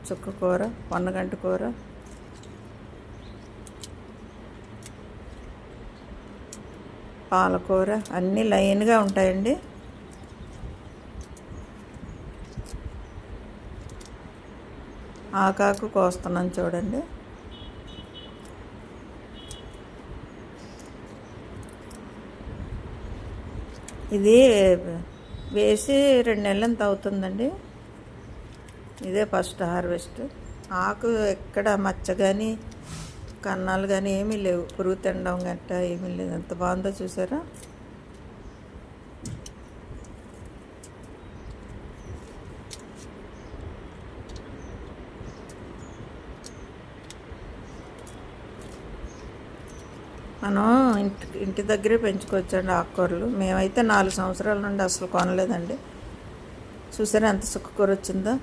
చుక్కకూర, పొన్నగంటి కూర, పాలకూర అన్నీ లైన్గా ఉంటాయండి. ఆకాకు కోస్తున్నాను చూడండి. ఇది వేసి 2 నెలలంత అవుతుందండి. ఇదే ఫస్ట్ హార్వెస్ట్. ఆకు ఎక్కడ మచ్చ కానీ కన్నాలు కానీ ఏమీ లేవు, పురుగు తినడం గట్ట ఏమీ లేదు. ఎంత బాగుందో చూసారా. మనం ఇంటి దగ్గరే పెంచుకోవచ్చండి ఆకుకూరలు. మేమైతే 4 సంవత్సరాల నుండి అసలు కొనలేదండి. చూసారా ఎంత చుక్కకూర వచ్చిందో.